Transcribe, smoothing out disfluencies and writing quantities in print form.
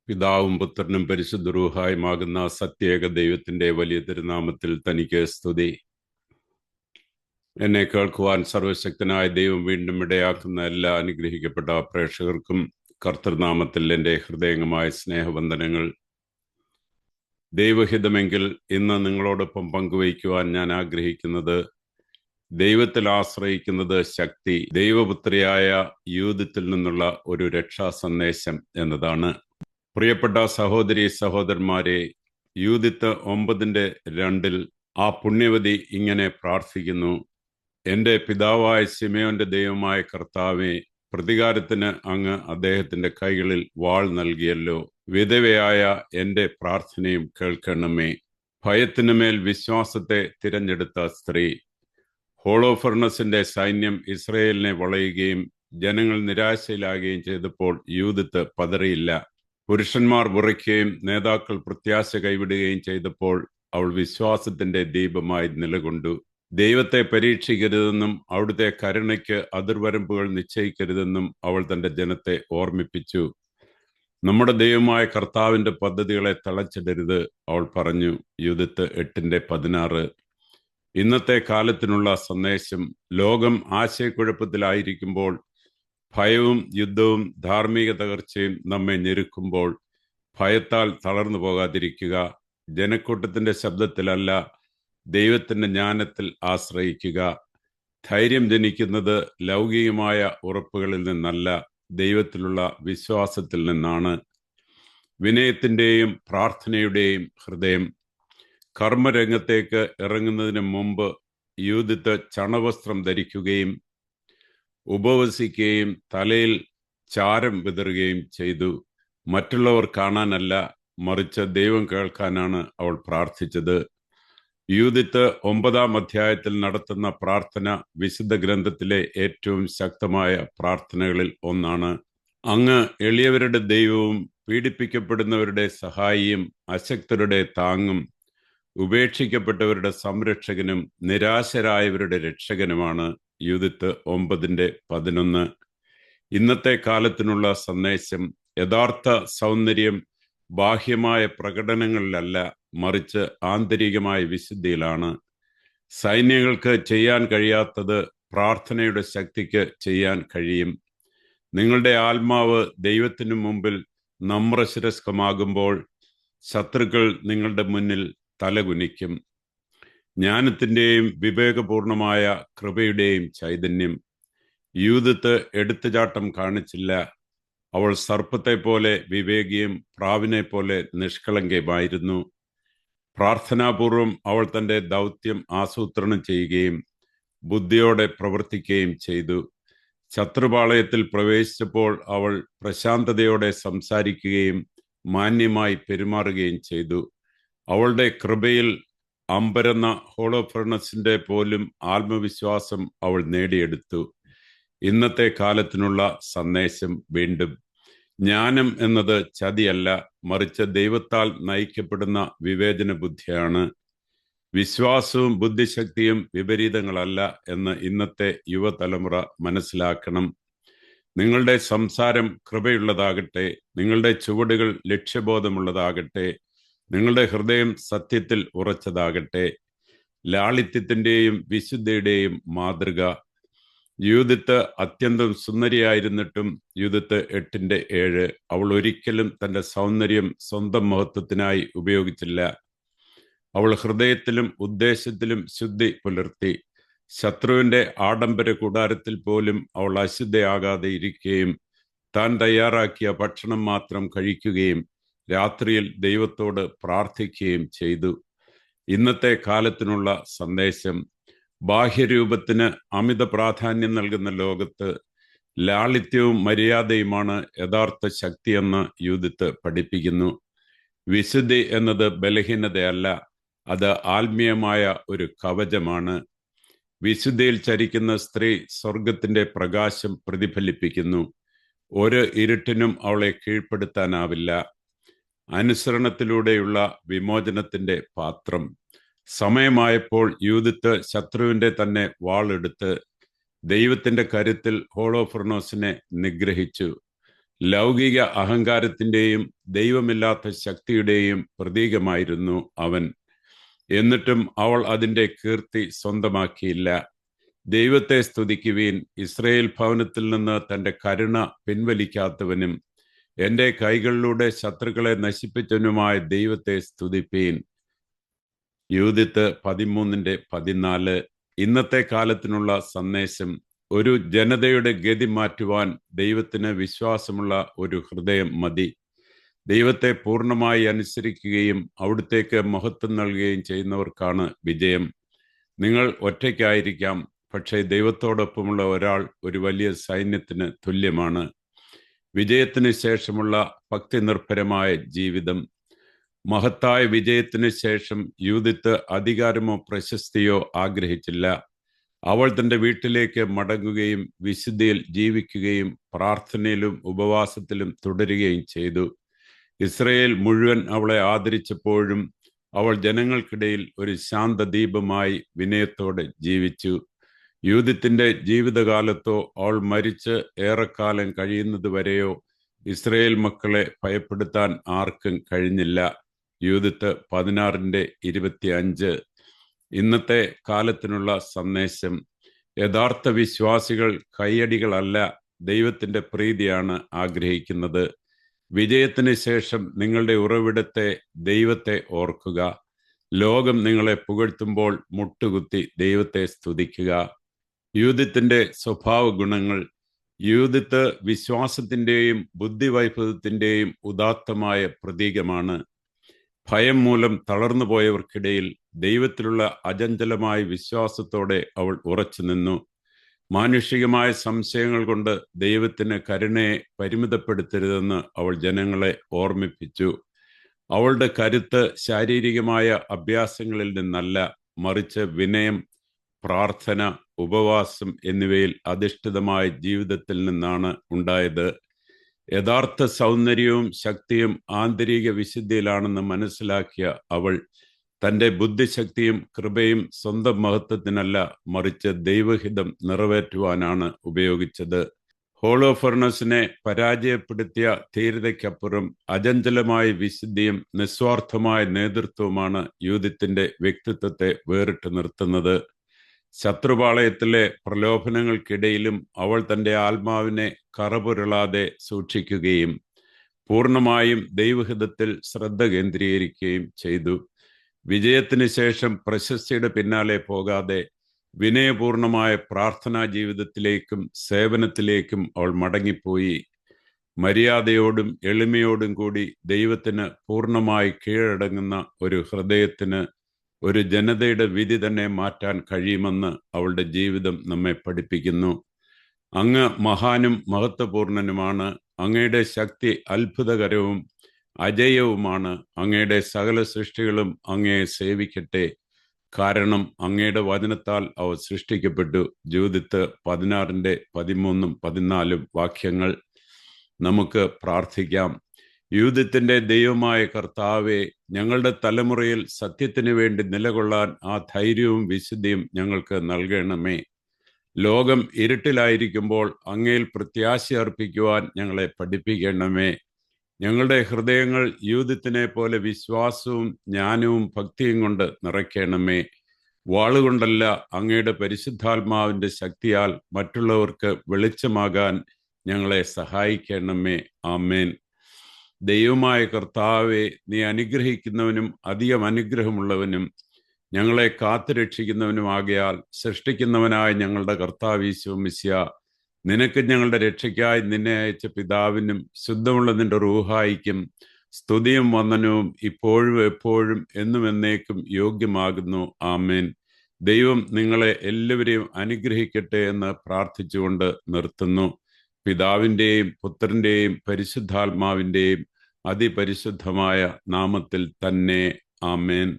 പിതാവും പുത്രനും പരിശുദ്ധ റൂഹായുമാകുന്ന സത്യേക ദൈവത്തിന്റെ വലിയ തിരുനാമത്തിൽ തനിക്ക് സ്തുതി. എന്നെ കേൾക്കുവാൻ സർവശക്തനായ ദൈവം വീണ്ടും ഇടയാക്കുന്ന എല്ലാ അനുഗ്രഹിക്കപ്പെട്ട പ്രേക്ഷകർക്കും കർത്തൃനാമത്തിൽ എൻ്റെ ഹൃദയംഗമായ സ്നേഹവന്ദനങ്ങൾ. ദൈവഹിതമെങ്കിൽ ഇന്ന് നിങ്ങളോടൊപ്പം പങ്കുവയ്ക്കുവാൻ ഞാൻ ആഗ്രഹിക്കുന്നത് ദൈവത്തിൽ ആശ്രയിക്കുന്നത് ശക്തി, ദൈവപുത്രിയായ യൂദിത്തിൽ നിന്നുള്ള ഒരു രക്ഷാ സന്ദേശം എന്നതാണ്. പ്രിയപ്പെട്ട സഹോദരി സഹോദരന്മാരെ, യൂദിത്ത് 9:2 ആ പുണ്യവതി ഇങ്ങനെ പ്രാർത്ഥിക്കുന്നു: എൻ്റെ പിതാവായ ശിമയോന്റെ ദൈവമായ കർത്താവേ, പ്രതികാരത്തിന് അങ്ങ് അദ്ദേഹത്തിന്റെ കൈകളിൽ വാൾ നൽകിയല്ലോ. വിധവയായ എൻ്റെ പ്രാർത്ഥനയും കേൾക്കണമേ. ഭയത്തിനു മേൽ വിശ്വാസത്തെ തിരഞ്ഞെടുത്ത സ്ത്രീ. ഹോളോഫർണസിന്റെ സൈന്യം ഇസ്രയേലിനെ വളയുകയും ജനങ്ങൾ നിരാശയിലാകുകയും ചെയ്തപ്പോൾ യൂദിത്ത് പതറിയില്ല. പുരുഷന്മാർ വിറയ്ക്കുകയും നേതാക്കൾ പ്രത്യാശ കൈവിടുകയും ചെയ്തപ്പോൾ അവൾ വിശ്വാസത്തിന്റെ ദീപമായി നിലകൊണ്ടു. ദൈവത്തെ പരീക്ഷിക്കരുതെന്നും അവിടുത്തെ കരുണയ്ക്ക് അതിർവരമ്പുകൾ നിശ്ചയിക്കരുതെന്നും അവൾ തന്റെ ജനത്തെ ഓർമ്മിപ്പിച്ചു. നമ്മുടെ ദൈവമായ കർത്താവിന്റെ പദ്ധതികളെ തളച്ചിടരുത്, അവൾ പറഞ്ഞു. യൂദിത്ത് 8:16. ഇന്നത്തെ കാലത്തിനുള്ള സന്ദേശം: ലോകം ആശയക്കുഴപ്പത്തിലായിരിക്കുമ്പോൾ, ഭയവും യുദ്ധവും ധാർമ്മിക തകർച്ചയും നമ്മെ ഞെരുക്കുമ്പോൾ ഭയത്താൽ തളർന്നു പോകാതിരിക്കുക. ജനക്കൂട്ടത്തിന്റെ ശബ്ദത്തിലല്ല, ദൈവത്തിന്റെ ജ്ഞാനത്തിൽ ആശ്രയിക്കുക. ധൈര്യം ജനിക്കുന്നത് ലൗകികമായ ഉറപ്പുകളിൽ നിന്നല്ല, ദൈവത്തിലുള്ള വിശ്വാസത്തിൽ നിന്നാണ്. വിനയത്തിന്റെയും പ്രാർത്ഥനയുടെയും ഹൃദയം. കർമ്മരംഗത്തേക്ക് ഇറങ്ങുന്നതിന് മുമ്പ് യൂദിത്ത് ചണവസ്ത്രം ധരിക്കുകയും ഉപവസിക്കുകയും തലയിൽ ചാരം വിതറുകയും ചെയ്തു. മറ്റുള്ളവർ കാണാനല്ല, മറിച്ച് ദൈവം കേൾക്കാനാണ് അവൾ പ്രാർത്ഥിച്ചത്. യൂദിത്ത് 9-ാം അധ്യായത്തിൽ നടത്തുന്ന പ്രാർത്ഥന വിശുദ്ധ ഗ്രന്ഥത്തിലെ ഏറ്റവും ശക്തമായ പ്രാർത്ഥനകളിൽ ഒന്നാണ്. അങ്ങ് എളിയവരുടെ ദൈവവും പീഡിപ്പിക്കപ്പെടുന്നവരുടെ സഹായിയും അശക്തരുടെ താങ്ങും ഉപേക്ഷിക്കപ്പെട്ടവരുടെ സംരക്ഷകനും നിരാശരായവരുടെ രക്ഷകനുമാണ്. യൂദിത്ത് 9:11. ഇന്നത്തെ കാലത്തിനുള്ള സന്ദേശം: യഥാർത്ഥ സൗന്ദര്യം ബാഹ്യമായ പ്രകടനങ്ങളിലല്ല, മറിച്ച് ആന്തരികമായ വിശുദ്ധിയിലാണ്. സൈന്യങ്ങൾക്ക് ചെയ്യാൻ കഴിയാത്തത് പ്രാർത്ഥനയുടെ ശക്തിക്ക് ചെയ്യാൻ കഴിയും. നിങ്ങളുടെ ആത്മാവ് ദൈവത്തിനു മുമ്പിൽ നമ്രശിരസ്കമാകുമ്പോൾ ശത്രുക്കൾ നിങ്ങളുടെ മുന്നിൽ തലകുനിക്കും. ജ്ഞാനത്തിന്റെയും വിവേകപൂർണമായ കൃപയുടെയും ചൈതന്യം. യൂദിത്ത് എടുത്തുചാട്ടം കാണിച്ചില്ല. അവൾ സർപ്പത്തെ പോലെ വിവേകിയും പ്രാവിനെ പോലെ നിഷ്കളങ്കയുമായിരുന്നു. പ്രാർത്ഥനാപൂർവം അവൾ തന്റെ ദൗത്യം ആസൂത്രണം ചെയ്യുകയും ബുദ്ധിയോടെ പ്രവർത്തിക്കുകയും ചെയ്തു. ശത്രുപാളയത്തിൽ പ്രവേശിച്ചപ്പോൾ അവൾ പ്രശാന്തതയോടെ സംസാരിക്കുകയും മാന്യമായി പെരുമാറുകയും ചെയ്തു. അവളുടെ കൃപയിൽ അമ്പരന്ന ഹോളോഫർണസിന്റെ പോലും ആത്മവിശ്വാസം അവൾ നേടിയെടുത്തു. ഇന്നത്തെ കാലത്തിനുള്ള സന്ദേശം വീണ്ടും: ജ്ഞാനം എന്നത് ചതിയല്ല, മറിച്ച് ദൈവത്താൽ നയിക്കപ്പെടുന്ന വിവേചന ബുദ്ധിയാണ്. വിശ്വാസവും ബുദ്ധിശക്തിയും വിപരീതങ്ങളല്ല എന്ന് ഇന്നത്തെ യുവതലമുറ മനസ്സിലാക്കണം. നിങ്ങളുടെ സംസാരം കൃപയുള്ളതാകട്ടെ, നിങ്ങളുടെ ചുവടുകൾ ലക്ഷ്യബോധമുള്ളതാകട്ടെ, നിങ്ങളുടെ ഹൃദയം സത്യത്തിൽ ഉറച്ചതാകട്ടെ. ലാളിത്യത്തിന്റെയും വിശുദ്ധിയുടെയും മാതൃക. യൂദിത്ത് അത്യന്തം സുന്ദരിയായിരുന്നിട്ടും യൂദിത്ത് 8:7. അവൾ ഒരിക്കലും തന്റെ സൗന്ദര്യം സ്വന്തം മഹത്വത്തിനായി ഉപയോഗിച്ചില്ല. അവൾ ഹൃദയത്തിലും ഉദ്ദേശത്തിലും ശുദ്ധി പുലർത്തി. ശത്രുവിന്റെ ആഡംബര കൂടാരത്തിൽ പോലും അവൾ അശുദ്ധയാകാതെ ഇരിക്കുകയും താൻ തയ്യാറാക്കിയ ഭക്ഷണം മാത്രം കഴിക്കുകയും രാത്രിയിൽ ദൈവത്തോട് പ്രാർത്ഥിക്കുകയും ചെയ്തു. ഇന്നത്തെ കാലത്തിനുള്ള സന്ദേശം: ബാഹ്യരൂപത്തിന് അമിത പ്രാധാന്യം നൽകുന്ന ലോകത്ത് ലാളിത്യവും മര്യാദയുമാണ് യഥാർത്ഥ ശക്തിയെന്ന് യൂദിത്ത് പഠിപ്പിക്കുന്നു. വിശുദ്ധി എന്നത് ബലഹീനതയല്ല, അത് ആത്മീയമായ ഒരു കവചമാണ്. വിശുദ്ധിയിൽ ചരിക്കുന്ന സ്ത്രീ സ്വർഗത്തിന്റെ പ്രകാശം പ്രതിഫലിപ്പിക്കുന്നു. ഒരു ഇരുട്ടിനും അവളെ കീഴ്പ്പെടുത്താനാവില്ല. അനുസരണത്തിലൂടെയുള്ള വിമോചനത്തിന്റെ പാത്രം. സമയമായപ്പോൾ യൂദിത്ത് ശത്രുവിന്റെ തന്നെ വാളെടുത്ത് ദൈവത്തിന്റെ കരുത്തിൽ ഹോളോഫർണോസിനെ നിഗ്രഹിച്ചു. ലൗകിക അഹങ്കാരത്തിൻ്റെയും ദൈവമില്ലാത്ത ശക്തിയുടെയും പ്രതീകമായിരുന്നു അവൻ. എന്നിട്ടും അവൾ അതിൻ്റെ കീർത്തി സ്വന്തമാക്കിയില്ല. ദൈവത്തെ സ്തുതിക്കുവീൻ, ഇസ്രയേൽ ഭവനത്തിൽ നിന്ന് തൻ്റെ കരുണ പിൻവലിക്കാത്തവനും എൻ്റെ കൈകളിലൂടെ ശത്രുക്കളെ നശിപ്പിച്ചവനുമായ ദൈവത്തെ സ്തുതിപ്പീൻ. യൂദിത്ത് 13:14. ഇന്നത്തെ കാലത്തിനുള്ള സന്ദേശം: ഒരു ജനതയുടെ ഗതി മാറ്റുവാൻ ദൈവത്തിന് വിശ്വാസമുള്ള ഒരു ഹൃദയം മതി. ദൈവത്തെ പൂർണ്ണമായി അനുസരിക്കുകയും അവിടുത്തേക്ക് മഹത്വം നൽകുകയും ചെയ്യുന്നവർക്കാണ് വിജയം. നിങ്ങൾ ഒറ്റയ്ക്കായിരിക്കാം, പക്ഷേ ദൈവത്തോടൊപ്പമുള്ള ഒരാൾ ഒരു വലിയ സൈന്യത്തിന് തുല്യമാണ്. വിജയത്തിന് ശേഷമുള്ള ഭക്തിനിർഭരമായ ജീവിതം. മഹത്തായ വിജയത്തിന് ശേഷം യൂദിത്ത് അധികാരമോ പ്രശസ്തിയോ ആഗ്രഹിച്ചില്ല. അവൾ തൻ്റെ വീട്ടിലേക്ക് മടങ്ങുകയും വിശുദ്ധിയിൽ ജീവിക്കുകയും പ്രാർത്ഥനയിലും ഉപവാസത്തിലും തുടരുകയും ചെയ്തു. ഇസ്രയേൽ മുഴുവൻ അവളെ ആദരിച്ചപ്പോഴും അവൾ ജനങ്ങൾക്കിടയിൽ ഒരു ശാന്തദീപമായി വിനയത്തോടെ ജീവിച്ചു. യൂദിത്തിന്റെ ജീവിതകാലത്തോ അവൾ മരിച്ച് ഏറെക്കാലം കഴിയുന്നത് വരെയോ ഇസ്രയേൽ മക്കളെ ഭയപ്പെടുത്താൻ ആർക്കും കഴിഞ്ഞില്ല. യൂദിത്ത് 16:25. ഇന്നത്തെ കാലത്തിനുള്ള സന്ദേശം: യഥാർത്ഥ വിശ്വാസികൾ കയ്യടികളല്ല, ദൈവത്തിന്റെ പ്രീതിയാണ് ആഗ്രഹിക്കുന്നത്. വിജയത്തിന് ശേഷം നിങ്ങളുടെ ഉറവിടത്തെ, ദൈവത്തെ ഓർക്കുക. ലോകം നിങ്ങളെ പുകഴ്ത്തുമ്പോൾ മുട്ടുകുത്തി ദൈവത്തെ സ്തുതിക്കുക. യൂദിത്തിന്റെ സ്വഭാവ ഗുണങ്ങൾ. യൂദിത്ത് വിശ്വാസത്തിന്റെയും ബുദ്ധിവൈഭവത്തിന്റെയും ഉദാത്തമായ പ്രതീകമാണ്. ഭയം മൂലം തളർന്നു പോയവർക്കിടയിൽ ദൈവത്തിലുള്ള അചഞ്ചലമായ വിശ്വാസത്തോടെ അവൾ ഉറച്ചു നിന്നു. മാനുഷികമായ സംശയങ്ങൾ കൊണ്ട് ദൈവത്തിന് കരുണയെ പരിമിതപ്പെടുത്തരുതെന്ന് അവൾ ജനങ്ങളെ ഓർമ്മിപ്പിച്ചു. അവളുടെ കരുത്ത് ശാരീരികമായ അഭ്യാസങ്ങളിൽ നിന്നല്ല, മറിച്ച് വിനയം, പ്രാർത്ഥന, ഉപവാസം എന്നിവയിൽ അധിഷ്ഠിതമായ ജീവിതത്തിൽ നിന്നാണ് ഉണ്ടായത്. യഥാർത്ഥ സൗന്ദര്യവും ശക്തിയും ആന്തരിക വിശുദ്ധിയിലാണെന്ന് മനസ്സിലാക്കിയ അവൾ തൻ്റെ ബുദ്ധിശക്തിയും കൃപയും സ്വന്തം മഹത്വത്തിനല്ല, മറിച്ച് ദൈവഹിതം നിറവേറ്റുവാനാണ് ഉപയോഗിച്ചത്. ഹോളോഫർണസിനെ പരാജയപ്പെടുത്തിയ ധീരതയ്ക്കപ്പുറം അചഞ്ചലമായ വിശുദ്ധിയും നിസ്വാർത്ഥമായ നേതൃത്വവുമാണ് യൂദിത്തിന്റെ വ്യക്തിത്വത്തെ വേറിട്ട് നിർത്തുന്നത്. ശത്രുപാളയത്തിലെ പ്രലോഭനങ്ങൾക്കിടയിലും അവൾ തൻ്റെ ആത്മാവിനെ കറപുരളാതെ സൂക്ഷിക്കുകയും പൂർണ്ണമായും ദൈവഹിതത്തിൽ ശ്രദ്ധ കേന്ദ്രീകരിക്കുകയും ചെയ്തു. വിജയത്തിന് ശേഷം പ്രശസ്തിയുടെ പിന്നാലെ പോകാതെ വിനയപൂർണമായ പ്രാർത്ഥനാ ജീവിതത്തിലേക്കും സേവനത്തിലേക്കും അവൾ മടങ്ങിപ്പോയി. മര്യാദയോടും എളിമയോടും കൂടി ദൈവത്തിന് പൂർണ്ണമായി കീഴടങ്ങുന്ന ഒരു ഹൃദയത്തിന് ഒരു ജനതയുടെ വിധി തന്നെ മാറ്റാൻ കഴിയുമെന്ന് അവളുടെ ജീവിതം നമ്മെ പഠിപ്പിക്കുന്നു. അങ്ങ് മഹാനും മഹത്വപൂർണനുമാണ്. അങ്ങയുടെ ശക്തി അത്ഭുതകരവും അജയവുമാണ്. അങ്ങയുടെ സകല സൃഷ്ടികളും അങ്ങയെ സേവിക്കട്ടെ, കാരണം അങ്ങയുടെ വചനത്താൽ അവ സൃഷ്ടിക്കപ്പെട്ടു. യൂദിത്ത് 16:13-14 വാക്യങ്ങൾ. നമുക്ക് പ്രാർത്ഥിക്കാം. യൂദിത്തിന്റെ ദൈവമായ കർത്താവേ, ഞങ്ങളുടെ തലമുറയിൽ സത്യത്തിന് വേണ്ടി നിലകൊള്ളാൻ ആ ധൈര്യവും വിശുദ്ധിയും ഞങ്ങൾക്ക് നൽകണമേ. ലോകം ഇരുട്ടിലായിരിക്കുമ്പോൾ അങ്ങയിൽ പ്രത്യാശ അർപ്പിക്കുവാൻ ഞങ്ങളെ പഠിപ്പിക്കണമേ. ഞങ്ങളുടെ ഹൃദയങ്ങൾ യൂദിത്തിനെ പോലെ വിശ്വാസവും ജ്ഞാനവും ഭക്തിയും കൊണ്ട് നിറയ്ക്കണമേ. വാളുകൊണ്ടല്ല, അങ്ങയുടെ പരിശുദ്ധാത്മാവിന്റെ ശക്തിയാൽ മറ്റുള്ളവർക്ക് വെളിച്ചമാകാൻ ഞങ്ങളെ സഹായിക്കണമേ. ആമേൻ. ദൈവമായ കർത്താവെ, നീ അനുഗ്രഹിക്കുന്നവനും അധികം അനുഗ്രഹമുള്ളവനും ഞങ്ങളെ കാത്തുരക്ഷിക്കുന്നവനുമാകയാൽ സൃഷ്ടിക്കുന്നവനായ ഞങ്ങളുടെ കർത്താവ് ഈശോ മിശിഹാ, നിനക്ക് ഞങ്ങളുടെ രക്ഷയ്ക്കായി നിന്നെ അയച്ച പിതാവിനും ശുദ്ധമുള്ള നിന്റെ റൂഹായിക്കും സ്തുതിയും വന്ദനവും ഇപ്പോഴും എപ്പോഴും എന്നും എന്നേക്കും യോഗ്യമാകുന്നു. ആമേൻ. ദൈവം നിങ്ങളെ എല്ലാവരെയും അനുഗ്രഹിക്കട്ടെ എന്ന് പ്രാർത്ഥിച്ചുകൊണ്ട് നിർത്തുന്നു. പിതാവിൻ്റെയും പുത്രൻ്റെയും പരിശുദ്ധാത്മാവിൻ്റെയും അതിപരിശുദ്ധമായ നാമത്തിൽ തന്നെ. ആമേൻ.